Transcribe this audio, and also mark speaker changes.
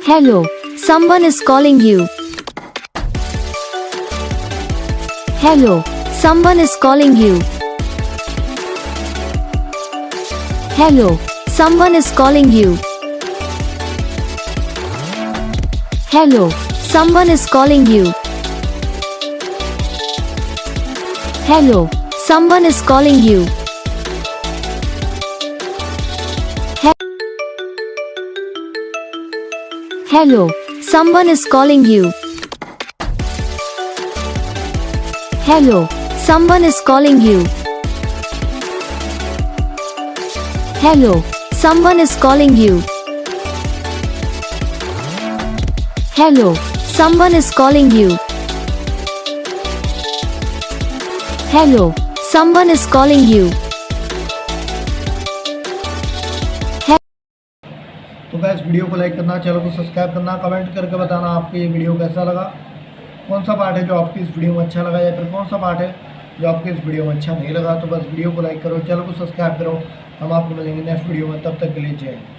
Speaker 1: Hello, someone is calling you. Hello, someone is calling you. Hello, someone is calling you. Hello, someone is calling you. Hello, someone is calling you. Hello, someone is calling you. Hello, someone is calling you. Hello, someone is calling you. Hello, someone is calling you. Hello, someone is calling you.
Speaker 2: तो guys video को like करना, channel को subscribe करना, comment करके बताना आपको ये video कैसा लगा, कौन सा पार्ट है जो आपकी इस वीडियो में अच्छा लगा या फिर कौन सा पार्ट है जो आपके इस वीडियो में अच्छा नहीं लगा। तो बस वीडियो को लाइक करो, चैनल को सब्सक्राइब करो। हम आपको मिलेंगे नेक्स्ट वीडियो में, तब तक के लिए जय हिंद।